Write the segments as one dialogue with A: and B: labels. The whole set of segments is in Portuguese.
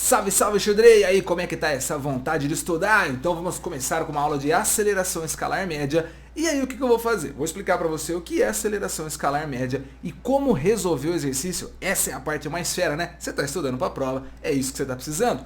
A: Salve, salve, Xudrei! E aí, como é que tá essa vontade de estudar? Então vamos começar com uma aula de aceleração escalar média. E aí, o que eu vou fazer? Vou explicar para você o que é aceleração escalar média e como resolver o exercício. Essa é a parte mais fera, né? Você está estudando para a prova, é isso que você está precisando.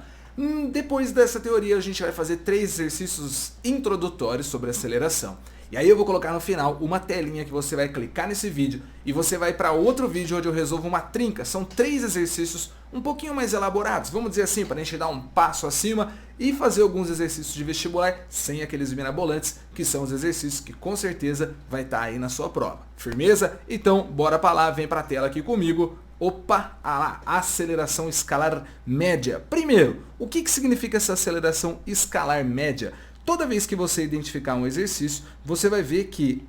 A: Depois dessa teoria, a gente vai fazer 3 exercícios introdutórios sobre aceleração. E aí eu vou colocar no final uma telinha que você vai clicar nesse vídeo e você vai para outro vídeo onde eu resolvo uma trinca. São 3 exercícios um pouquinho mais elaborados, vamos dizer assim, para a gente dar um passo acima e fazer alguns exercícios de vestibular sem aqueles mirabolantes, que são os exercícios que com certeza vai estar aí na sua prova. Firmeza? Então, bora para lá, vem para a tela aqui comigo. Opa, lá, aceleração escalar média. Primeiro, o que significa essa aceleração escalar média? Toda vez que você identificar um exercício, você vai ver que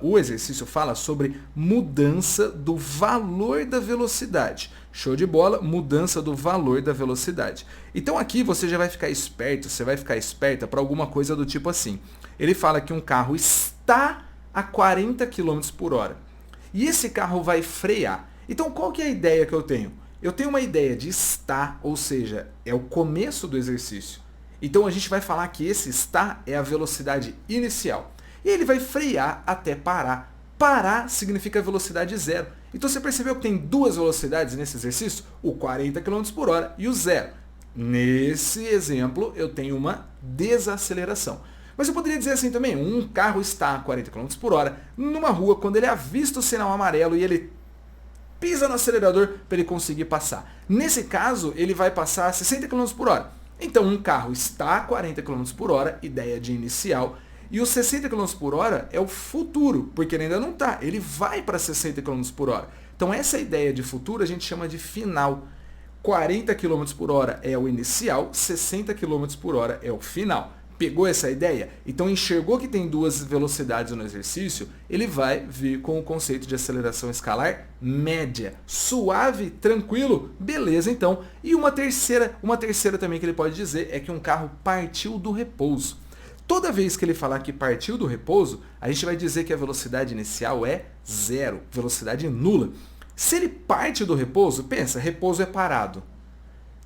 A: o exercício fala sobre mudança do valor da velocidade. Show de bola, mudança do valor da velocidade. Então aqui você já vai ficar esperto, você vai ficar esperta para alguma coisa do tipo assim. Ele fala que um carro está a 40 km por hora e esse carro vai frear. Então qual que é a ideia que eu tenho? Eu tenho uma ideia de estar, ou seja, é o começo do exercício. Então a gente vai falar que esse estar é a velocidade inicial. E ele vai frear até parar. Parar significa velocidade zero. Então você percebeu que tem 2 velocidades nesse exercício? O 40 km por hora e o zero. Nesse exemplo eu tenho uma desaceleração. Mas eu poderia dizer assim também, um carro está a 40 km por hora numa rua quando ele avista o sinal amarelo e ele pisa no acelerador para ele conseguir passar. Nesse caso ele vai passar a 60 km por hora. Então um carro está a 40 km por hora, ideia de inicial, e os 60 km por hora é o futuro, porque ele ainda não está, ele vai para 60 km por hora. Então essa ideia de futuro a gente chama de final. 40 km por hora é o inicial, 60 km por hora é o final. Pegou essa ideia? Então enxergou que tem 2 velocidades no exercício, ele vai vir com o conceito de aceleração escalar média. Suave, tranquilo? Beleza então. E uma terceira também que ele pode dizer é que um carro partiu do repouso. Toda vez que ele falar que partiu do repouso, a gente vai dizer que a velocidade inicial é zero, velocidade nula. Se ele parte do repouso, pensa, repouso é parado.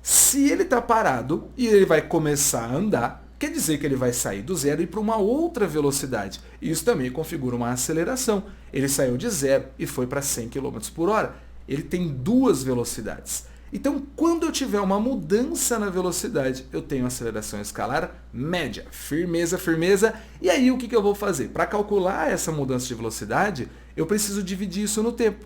A: Se ele está parado e ele vai começar a andar, quer dizer que ele vai sair do zero e ir para uma outra velocidade. Isso também configura uma aceleração. Ele saiu de zero e foi para 100 km por hora. Ele tem 2 velocidades. Então, quando eu tiver uma mudança na velocidade, eu tenho aceleração escalar média. Firmeza, firmeza. E aí, o que eu vou fazer? Para calcular essa mudança de velocidade, eu preciso dividir isso no tempo.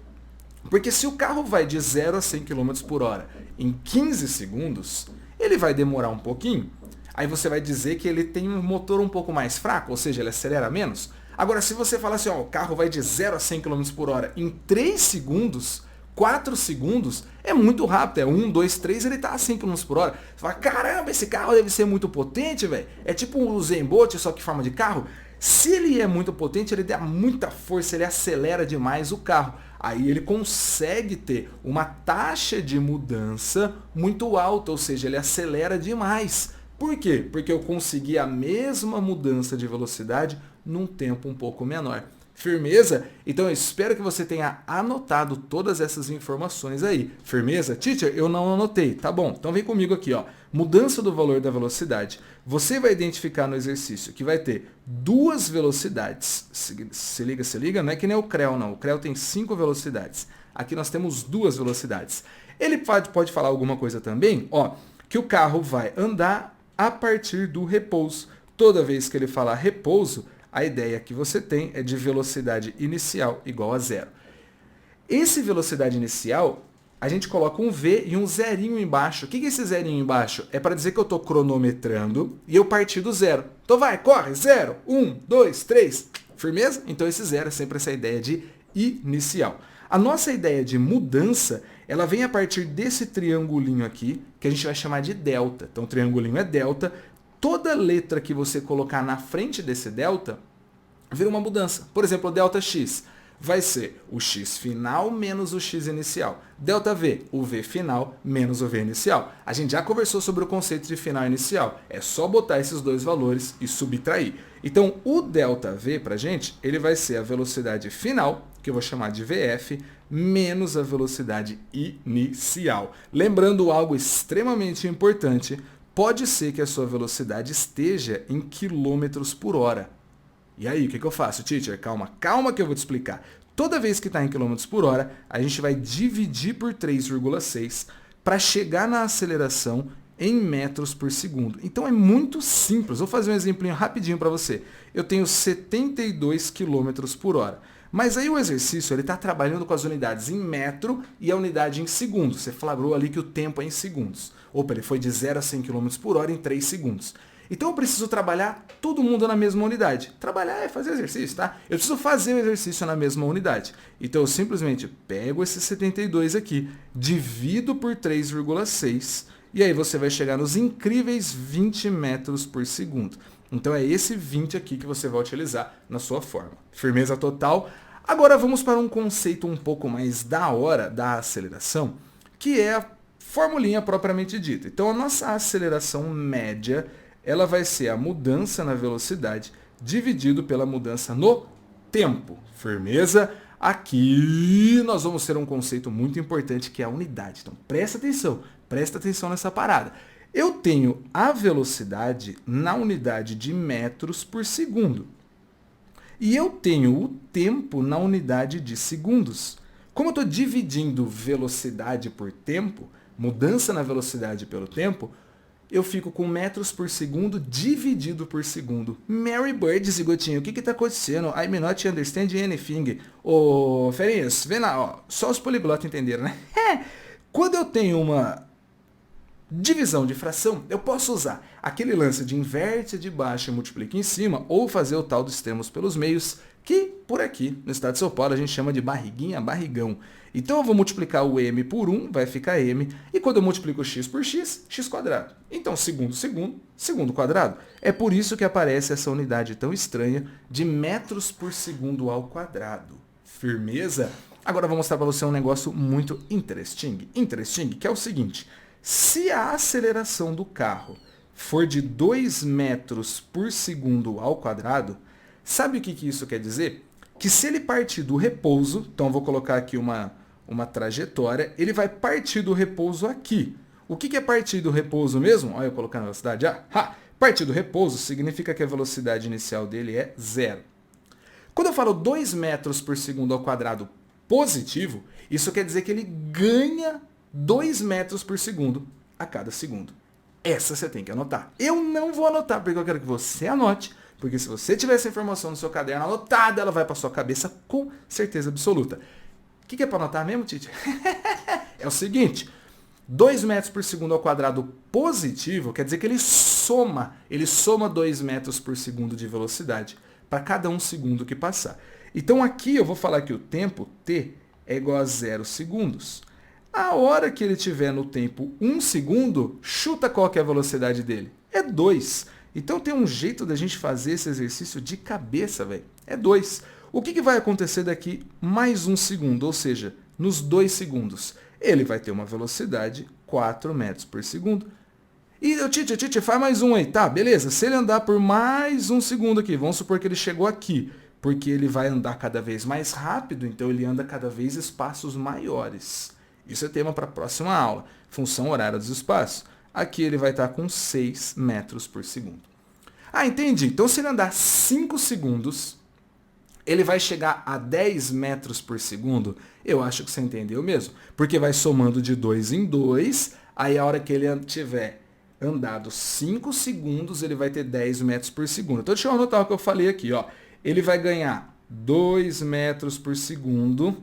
A: Porque se o carro vai de 0 a 100 km por hora em 15 segundos, ele vai demorar um pouquinho. Aí você vai dizer que ele tem um motor um pouco mais fraco, ou seja, ele acelera menos. Agora, se você falar assim, ó, o carro vai de 0 a 100 km por hora em 3 segundos, 4 segundos, é muito rápido. É 1, 2, 3, ele está a 100 km por hora. Você fala, caramba, esse carro deve ser muito potente, velho. É tipo um Usain Bolt, só que forma de carro. Se ele é muito potente, ele dá muita força, ele acelera demais o carro. Aí ele consegue ter uma taxa de mudança muito alta, ou seja, ele acelera demais. Por quê? Porque eu consegui a mesma mudança de velocidade num tempo um pouco menor. Firmeza? Então eu espero que você tenha anotado todas essas informações aí. Firmeza? Teacher, eu não anotei. Tá bom, então vem comigo aqui, ó. Mudança do valor da velocidade. Você vai identificar no exercício que vai ter 2 velocidades. Se liga, não é que nem o CREL não. O CREL tem 5 velocidades. Aqui nós temos 2 velocidades. Ele pode falar alguma coisa também, ó, que o carro vai andar a partir do repouso. Toda vez que ele falar repouso, a ideia que você tem é de velocidade inicial igual a zero. Esse velocidade inicial, a gente coloca um V e um zerinho embaixo. O que é esse zerinho embaixo? É para dizer que eu estou cronometrando e eu parti do zero. Então vai, corre, 0, 1, 2, 3. Firmeza? Então esse zero é sempre essa ideia de inicial. A nossa ideia de mudança, ela vem a partir desse triangulinho aqui, que a gente vai chamar de delta. Então o triangulinho é delta. Toda letra que você colocar na frente desse delta, vira uma mudança. Por exemplo, o delta x vai ser o x final menos o x inicial. Delta v, o v final menos o v inicial. A gente já conversou sobre o conceito de final e inicial. É só botar esses 2 valores e subtrair. Então, o delta v para a gente, ele vai ser a velocidade final que eu vou chamar de VF, menos a velocidade inicial. Lembrando algo extremamente importante, pode ser que a sua velocidade esteja em quilômetros por hora. E aí, o que eu faço, teacher? Calma que eu vou te explicar. Toda vez que está em quilômetros por hora, a gente vai dividir por 3,6 para chegar na aceleração em metros por segundo. Então é muito simples. Vou fazer um exemplinho rapidinho para você. Eu tenho 72 quilômetros por hora. Mas aí o exercício está trabalhando com as unidades em metro e a unidade em segundo. Você flagrou ali que o tempo é em segundos. Opa, ele foi de 0 a 100 km por hora em 3 segundos. Então eu preciso trabalhar todo mundo na mesma unidade. Trabalhar é fazer exercício, tá? Eu preciso fazer o exercício na mesma unidade. Então eu simplesmente pego esse 72 aqui, divido por 3,6 e aí você vai chegar nos incríveis 20 metros por segundo. Então é esse 20 aqui que você vai utilizar na sua forma. Firmeza total. Agora vamos para um conceito um pouco mais da hora da aceleração, que é a formulinha propriamente dita. Então a nossa aceleração média, ela vai ser a mudança na velocidade dividido pela mudança no tempo. Firmeza? Aqui nós vamos ter um conceito muito importante que é a unidade. Então presta atenção nessa parada. Eu tenho a velocidade na unidade de metros por segundo. E eu tenho o tempo na unidade de segundos. Como eu estou dividindo velocidade por tempo, mudança na velocidade pelo tempo, eu fico com metros por segundo dividido por segundo. Mary Bird, Zigotinho, o que está acontecendo? I may not understand anything. Ô, Ferinhas, vê lá, ó, só os poliglotas entenderam, né? Quando eu tenho uma divisão de fração, eu posso usar aquele lance de inverte de baixo e multiplica em cima, ou fazer o tal dos termos pelos meios, que por aqui, no estado de São Paulo, a gente chama de barriguinha, barrigão. Então eu vou multiplicar o m por 1, vai ficar m, e quando eu multiplico x por x, x quadrado. Então segundo quadrado. É por isso que aparece essa unidade tão estranha de metros por segundo ao quadrado. Firmeza? Agora eu vou mostrar para você um negócio muito interesting, que é o seguinte: se a aceleração do carro for de 2 metros por segundo ao quadrado, sabe o que isso quer dizer? Que se ele partir do repouso, então eu vou colocar aqui uma trajetória, ele vai partir do repouso aqui. O que é partir do repouso mesmo? Olha eu colocando a velocidade. Partir do repouso significa que a velocidade inicial dele é 0. Quando eu falo 2 metros por segundo ao quadrado positivo, isso quer dizer que ele ganha 2 metros por segundo a cada segundo. Essa você tem que anotar. Eu não vou anotar porque eu quero que você anote, porque se você tiver essa informação no seu caderno anotada, ela vai para sua cabeça com certeza absoluta. O que é para anotar mesmo, Tite? É o seguinte: 2 metros por segundo ao quadrado positivo quer dizer que ele soma 2 metros por segundo de velocidade para cada 1 segundo que passar. Então aqui eu vou falar que o tempo t é igual a 0 segundos. A hora que ele estiver no tempo 1 segundo, chuta qual que é a velocidade dele. É 2. Então tem um jeito da gente fazer esse exercício de cabeça, velho. É 2. O que vai acontecer daqui mais 1 segundo? Ou seja, nos 2 segundos, ele vai ter uma velocidade 4 metros por segundo. E o Tite, faz mais um aí. Tá, beleza. Se ele andar por mais 1 segundo aqui, vamos supor que ele chegou aqui, porque ele vai andar cada vez mais rápido, então ele anda cada vez espaços maiores. Isso é tema para a próxima aula, função horária dos espaços. Aqui ele vai estar com 6 metros por segundo. Entendi. Então se ele andar 5 segundos, ele vai chegar a 10 metros por segundo. Eu acho que você entendeu mesmo. Porque vai somando de 2 em 2, aí a hora que ele tiver andado 5 segundos, ele vai ter 10 metros por segundo. Então deixa eu anotar o que eu falei aqui. Ó. Ele vai ganhar 2 metros por segundo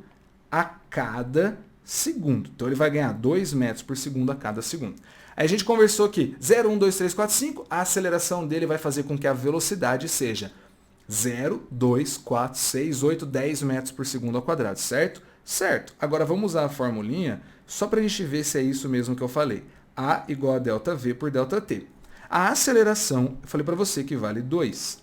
A: a cada segundo. Então ele vai ganhar 2 metros por segundo a cada segundo. Aí a gente conversou aqui, 0, 1, 2, 3, 4, 5, a aceleração dele vai fazer com que a velocidade seja 0, 2, 4, 6, 8, 10 metros por segundo ao quadrado, certo? Certo. Agora vamos usar a formulinha só para a gente ver se é isso mesmo que eu falei. A igual a ΔV por ΔT. A aceleração, eu falei para você que vale 2.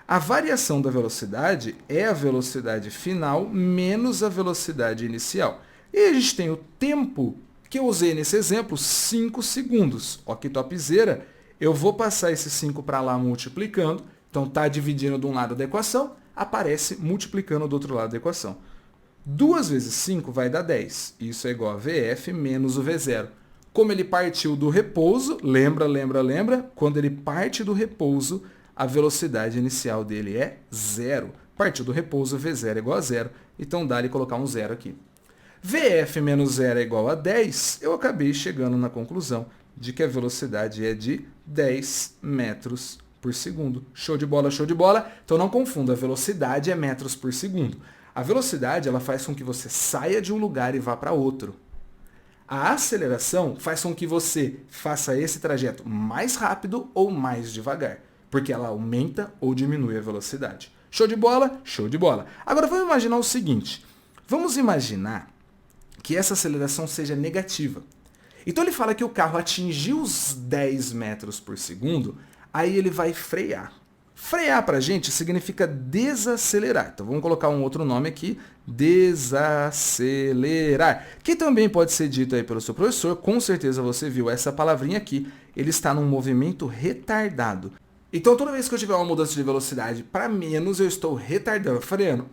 A: A variação da velocidade é a velocidade final menos a velocidade inicial. E a gente tem o tempo que eu usei nesse exemplo, 5 segundos. Ó que topzera. Eu vou passar esse 5 para lá multiplicando. Então está dividindo de um lado da equação, aparece multiplicando do outro lado da equação. 2 vezes 5 vai dar 10. Isso é igual a VF menos o V0. Como ele partiu do repouso, lembra? Quando ele parte do repouso, a velocidade inicial dele é 0. Partiu do repouso, V0 é igual a 0. Então dá-lhe colocar um 0 aqui. VF menos 0 é igual a 10. Eu acabei chegando na conclusão de que a velocidade é de 10 metros por segundo. Show de bola, show de bola. Então não confunda, a velocidade é metros por segundo. A velocidade ela faz com que você saia de um lugar e vá para outro. A aceleração faz com que você faça esse trajeto mais rápido ou mais devagar, porque ela aumenta ou diminui a velocidade. Show de bola? Show de bola. Agora vamos imaginar o seguinte. Vamos imaginar que essa aceleração seja negativa. Então ele fala que o carro atingiu os 10 metros por segundo, aí ele vai frear. Frear para a gente significa desacelerar. Então vamos colocar um outro nome aqui, desacelerar. Que também pode ser dito aí pelo seu professor, com certeza você viu essa palavrinha aqui, ele está num movimento retardado. Então toda vez que eu tiver uma mudança de velocidade para menos, eu estou retardando, freando.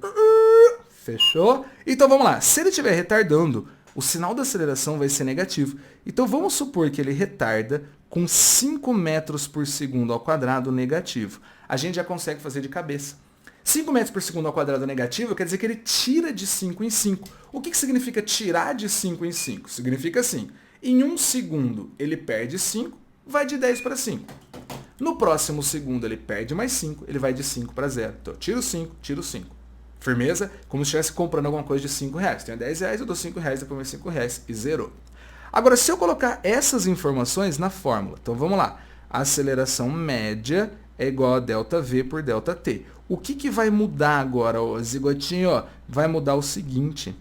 A: Fechou? Então vamos lá, se ele estiver retardando, o sinal da aceleração vai ser negativo. Então vamos supor que ele retarda com 5 metros por segundo ao quadrado negativo. A gente já consegue fazer de cabeça. 5 metros por segundo ao quadrado negativo quer dizer que ele tira de 5 em 5. O que significa tirar de 5 em 5? Significa assim, em 1 segundo ele perde 5, vai de 10 para 5. No próximo segundo ele perde mais 5, ele vai de 5 para 0. Então tiro 5, tiro 5. Firmeza? Como se estivesse comprando alguma coisa de 5 reais. Tenho 10 reais, eu dou 5 reais, depois mais 5 reais e zerou. Agora, se eu colocar essas informações na fórmula, então vamos lá. A aceleração média é igual a ΔV por ΔT. O que vai mudar agora, ó, zigotinho? Ó, vai mudar o seguinte.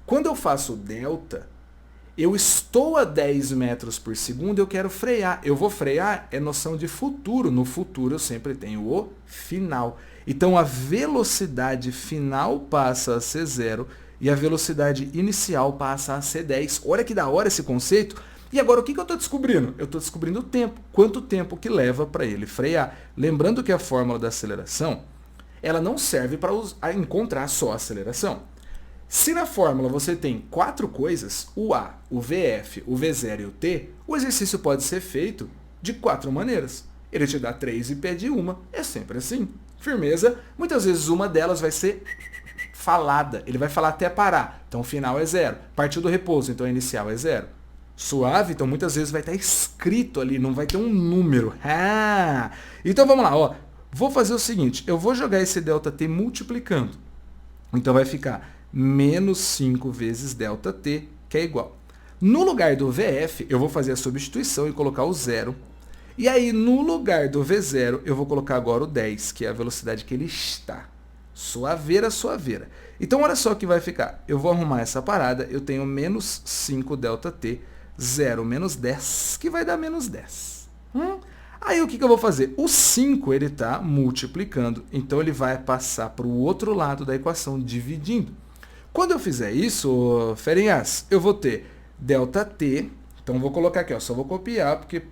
A: Quando eu faço delta, eu estou a 10 metros por segundo, eu quero frear. Eu vou frear, é noção de futuro. No futuro eu sempre tenho o final. Então a velocidade final passa a ser 0 e a velocidade inicial passa a ser 10. Olha que da hora esse conceito. E agora o que eu estou descobrindo? Eu estou descobrindo o tempo. Quanto tempo que leva para ele frear. Lembrando que a fórmula da aceleração, ela não serve para encontrar só a aceleração. Se na fórmula você tem 4 coisas, o A, o VF, o V0 e o T, o exercício pode ser feito de 4 maneiras. Ele te dá 3 e pede uma. É sempre assim. Firmeza? Muitas vezes uma delas vai ser falada. Ele vai falar até parar. Então o final é 0. Partiu do repouso, então o inicial é 0. Suave, então muitas vezes vai estar escrito ali, não vai ter um número. Então vamos lá, ó. Vou fazer o seguinte, eu vou jogar esse ΔT multiplicando. Então vai ficar menos 5 vezes ΔT, que é igual. No lugar do VF, eu vou fazer a substituição e colocar o 0. E aí, no lugar do V0, eu vou colocar agora o 10, que é a velocidade que ele está. Suaveira, suaveira. Então, olha só o que vai ficar. Eu vou arrumar essa parada, eu tenho menos 5 ΔT, 0 menos 10, que vai dar menos 10. Aí, o que eu vou fazer? O 5, ele está multiplicando, então ele vai passar para o outro lado da equação, dividindo. Quando eu fizer isso, ferinhas, eu vou ter ΔT, então vou colocar aqui, ó, só vou copiar, porque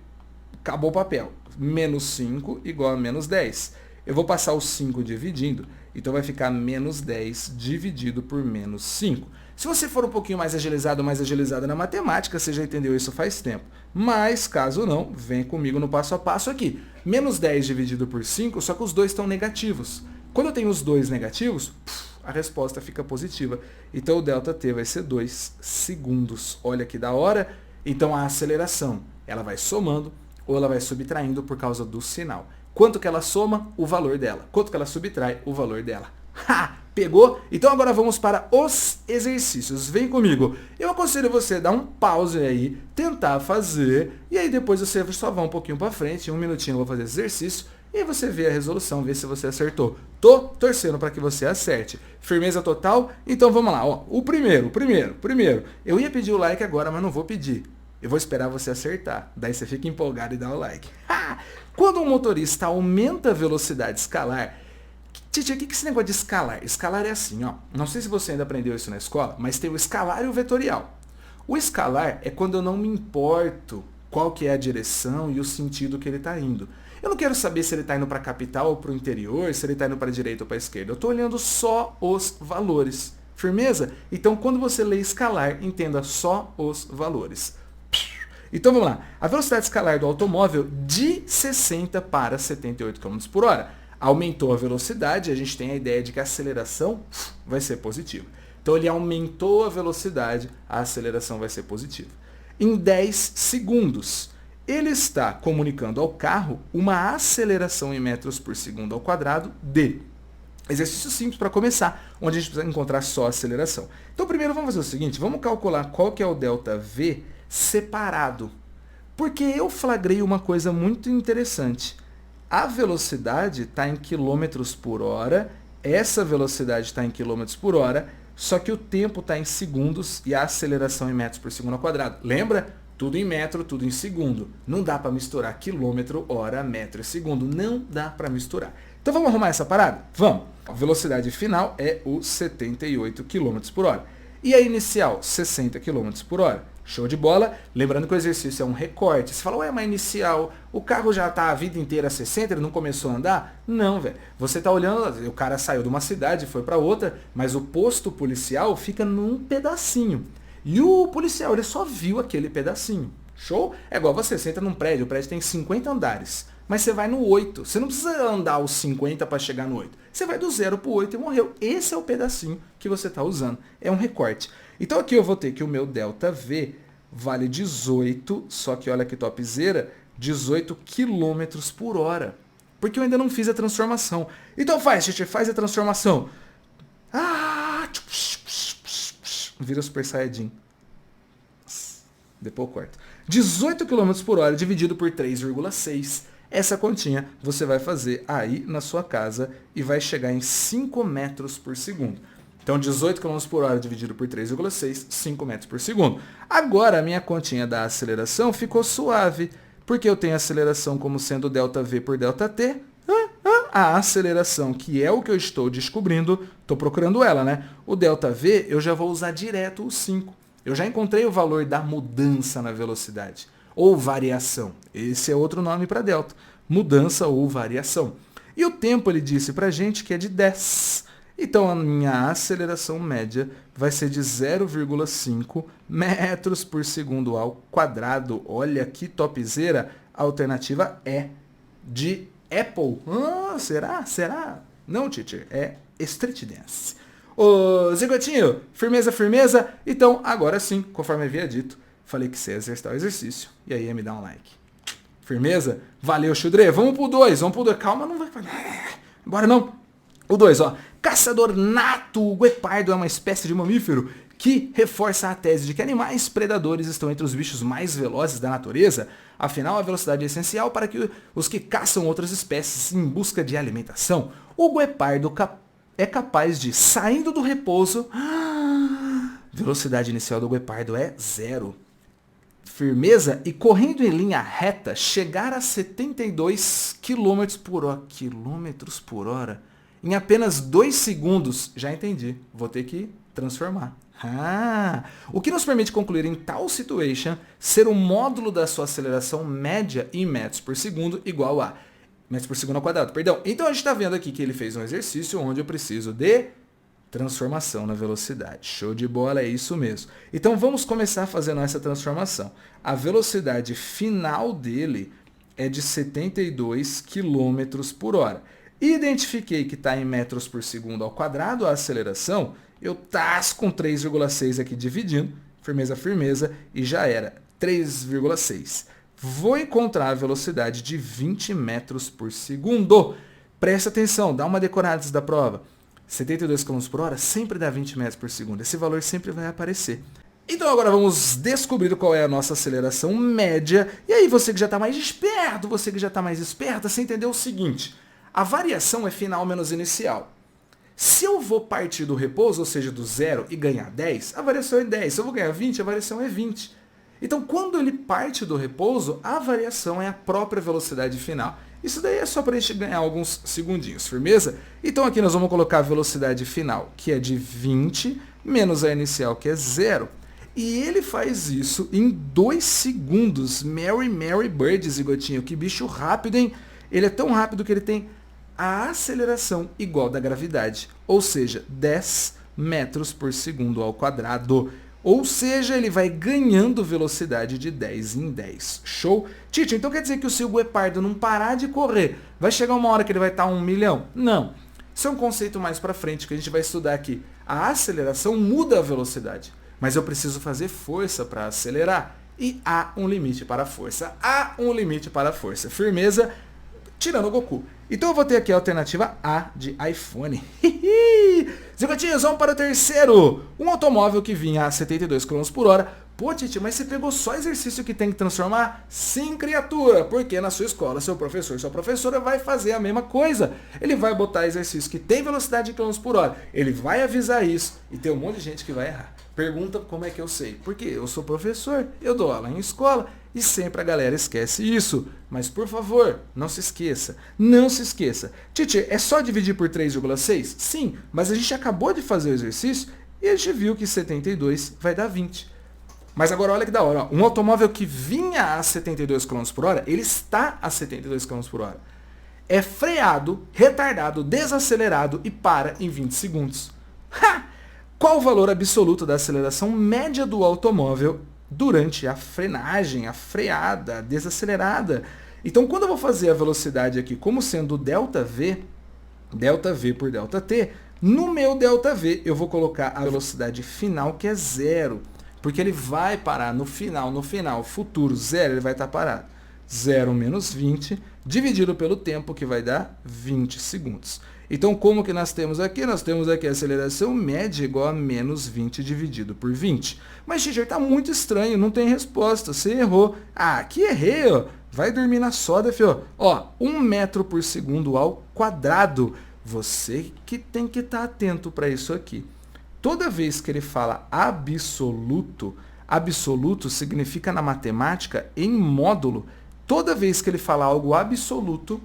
A: acabou o papel. Menos 5 igual a menos 10. Eu vou passar o 5 dividindo, então vai ficar menos 10 dividido por menos 5. Se você for um pouquinho mais agilizado na matemática, você já entendeu isso faz tempo. Mas, caso não, vem comigo no passo a passo aqui. Menos 10 dividido por 5, só que os dois estão negativos. Quando eu tenho os dois negativos, a resposta fica positiva. Então o ΔT vai ser 2 segundos. Olha que da hora. Então a aceleração, ela vai somando ou ela vai subtraindo por causa do sinal. Quanto que ela soma? O valor dela. Quanto que ela subtrai? O valor dela. Pegou? Então agora vamos para os exercícios. Vem comigo. Eu aconselho você a dar um pause aí, tentar fazer, e aí depois você só vai um pouquinho para frente, 1 minutinho eu vou fazer esse exercício, e aí você vê a resolução, vê se você acertou. Tô torcendo para que você acerte. Firmeza total? Então vamos lá. Ó, o primeiro. Eu ia pedir o like agora, mas não vou pedir. Eu vou esperar você acertar. Daí você fica empolgado e dá o like. Quando um motorista aumenta a velocidade escalar, Titi, o que é esse negócio de escalar? Escalar é assim, ó. Não sei se você ainda aprendeu isso na escola, mas tem o escalar e o vetorial. O escalar é quando eu não me importo qual que é a direção e o sentido que ele está indo. Eu não quero saber se ele está indo para a capital ou para o interior, se ele está indo para a direita ou para a esquerda. Eu estou olhando só os valores. Firmeza? Então, quando você lê escalar, entenda só os valores. Então, vamos lá. A velocidade escalar do automóvel de 60 para 78 km por hora. Aumentou a velocidade, a gente tem a ideia de que a aceleração vai ser positiva. Então, ele aumentou a velocidade, a aceleração vai ser positiva. Em 10 segundos, ele está comunicando ao carro uma aceleração em metros por segundo ao quadrado de... Exercício simples para começar, onde a gente precisa encontrar só a aceleração. Então, primeiro vamos fazer o seguinte, vamos calcular qual que é o ΔV separado. Porque eu flagrei uma coisa muito interessante. A velocidade está em quilômetros por hora, essa velocidade está em quilômetros por hora, só que o tempo está em segundos e a aceleração em metros por segundo ao quadrado. Lembra? Tudo em metro, tudo em segundo. Não dá para misturar quilômetro, hora, metro e segundo. Não dá para misturar. Então vamos arrumar essa parada? Vamos! A velocidade final é o 78 km por hora. E a inicial, 60 km por hora. Show de bola? Lembrando que o exercício é um recorte. Você fala, ué, mas inicial, o carro já está a vida inteira a 60, ele não começou a andar? Não, velho. Você está olhando, o cara saiu de uma cidade, foi para outra, mas o posto policial fica num pedacinho. E o policial, ele só viu aquele pedacinho. Show? É igual você entra num prédio, o prédio tem 50 andares. Mas você vai no 8. Você não precisa andar os 50 para chegar no 8. Você vai do 0 para o 8 e morreu. Esse é o pedacinho que você está usando. É um recorte. Então aqui eu vou ter que o meu ΔV vale 18, só que olha que topzera, 18 km por hora. Porque eu ainda não fiz a transformação. Então faz a transformação. Vira Super Saiyajin. Depois eu corto. 18 km por hora dividido por 3,6. Essa continha você vai fazer aí na sua casa e vai chegar em 5 metros por segundo. Então, 18 km por hora dividido por 3,6, 5 metros por segundo. Agora, a minha continha da aceleração ficou suave, porque eu tenho aceleração como sendo ΔV por ΔT. A aceleração, que é o que eu estou descobrindo, estou procurando ela, né? O ΔV, eu já vou usar direto o 5. Eu já encontrei o valor da mudança na velocidade. Ou variação. Esse é outro nome para delta. Mudança ou variação. E o tempo ele disse para a gente que é de 10. Então a minha aceleração média vai ser de 0,5 metros por segundo ao quadrado. Olha que topzera. A alternativa é de Apple. Será? Será? Não, teacher. É Street Dance. Ô, Zigotinho, firmeza, firmeza. Então, agora sim, conforme havia dito, falei que você ia exercitar o exercício. E aí ia me dar um like. Firmeza? Valeu, Xudré. Vamos pro 2. Calma, não vai... Bora não. O 2, ó. Caçador nato. O guepardo é uma espécie de mamífero que reforça a tese de que animais predadores estão entre os bichos mais velozes da natureza. Afinal, a velocidade é essencial para que os que caçam outras espécies em busca de alimentação. O guepardo é capaz de, saindo do repouso... Velocidade inicial do guepardo é 0. Firmeza e correndo em linha reta, chegar a 72 km por hora em apenas 2 segundos. Já entendi, vou ter que transformar. O que nos permite concluir em tal situation ser o módulo da sua aceleração média em metros por segundo igual a metros por segundo ao quadrado. Perdão. Então a gente está vendo aqui que ele fez um exercício onde eu preciso de transformação na velocidade. Show de bola, é isso mesmo. Então vamos começar fazendo essa transformação. A velocidade final dele é de 72 km por hora. Identifiquei que está em metros por segundo ao quadrado a aceleração, eu tasco com 3,6 aqui dividindo, firmeza, firmeza, e já era 3,6. Vou encontrar a velocidade de 20 metros por segundo. Presta atenção, dá uma decorada antes da prova. 72 km por hora sempre dá 20 metros por segundo. Esse valor sempre vai aparecer. Então agora vamos descobrir qual é a nossa aceleração média. E aí você que já está mais esperto, você que já está mais esperta, você entendeu o seguinte. A variação é final menos inicial. Se eu vou partir do repouso, ou seja, do 0 e ganhar 10, a variação é 10. Se eu vou ganhar 20, a variação é 20. Então quando ele parte do repouso, a variação é a própria velocidade final. Isso daí é só para a gente ganhar alguns segundinhos, firmeza? Então aqui nós vamos colocar a velocidade final, que é de 20, menos a inicial, que é 0. E ele faz isso em 2 segundos. Mary Bird, Zigotinho. Que bicho rápido, hein? Ele é tão rápido que ele tem a aceleração igual da gravidade. Ou seja, 10 metros por segundo ao quadrado. Ou seja, ele vai ganhando velocidade de 10 em 10. Show? Tite, então quer dizer que se o guepardo não parar de correr, vai chegar uma hora que ele vai estar a 1 milhão? Não. Isso é um conceito mais para frente que a gente vai estudar aqui. A aceleração muda a velocidade, mas eu preciso fazer força para acelerar. E há um limite para a força. Há um limite para a força. Firmeza, tirando o Goku. Então eu vou ter aqui a alternativa A de iPhone. Zigotinhos, vamos para o terceiro. Um automóvel que vinha a 72 km por hora. Pô, Titi, mas você pegou só exercício que tem que transformar? Sim, criatura, porque na sua escola, seu professor, sua professora vai fazer a mesma coisa. Ele vai botar exercício que tem velocidade de km por hora. Ele vai avisar isso e tem um monte de gente que vai errar. Pergunta como é que eu sei. Porque eu sou professor, eu dou aula em escola e sempre a galera esquece isso. Mas por favor, não se esqueça. Não se esqueça. Titi, é só dividir por 3,6? Sim, mas a gente acabou de fazer o exercício e a gente viu que 72 vai dar 20. Mas agora olha que da hora. Ó. Um automóvel que vinha a 72 km por hora, ele está a 72 km por hora. É freado, retardado, desacelerado e para em 20 segundos. Ha! Qual o valor absoluto da aceleração média do automóvel durante a frenagem, a freada, a desacelerada? Então, quando eu vou fazer a velocidade aqui como sendo ΔV por ΔT, no meu ΔV eu vou colocar a velocidade final, que é 0. Porque ele vai parar no final, futuro, 0, ele vai estar parado. 0 menos 20, dividido pelo tempo, que vai dar 20 segundos. Então, como que nós temos aqui? Nós temos aqui a aceleração média igual a menos 20 dividido por 20. Mas, teacher, está muito estranho, não tem resposta, você errou. Ah, aqui errei, ó. Vai dormir na soda, fio. Ó, 1 metro por segundo ao quadrado. Você que tem que estar atento para isso aqui. Toda vez que ele fala absoluto, absoluto significa na matemática em módulo. Toda vez que ele fala algo absoluto,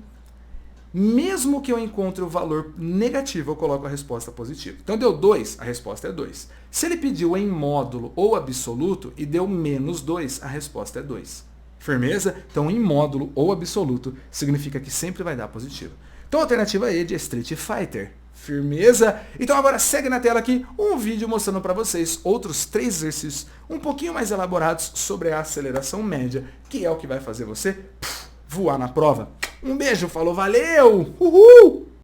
A: mesmo que eu encontre o valor negativo, eu coloco a resposta positiva. Então deu 2, a resposta é 2. Se ele pediu em módulo ou absoluto e deu menos 2, a resposta é 2. Firmeza? Então em módulo ou absoluto significa que sempre vai dar positivo. Então a alternativa E de Street Fighter. Firmeza? Então agora segue na tela aqui um vídeo mostrando para vocês outros 3 exercícios um pouquinho mais elaborados sobre a aceleração média, que é o que vai fazer você voar na prova. Um beijo, falou, valeu! Uhul!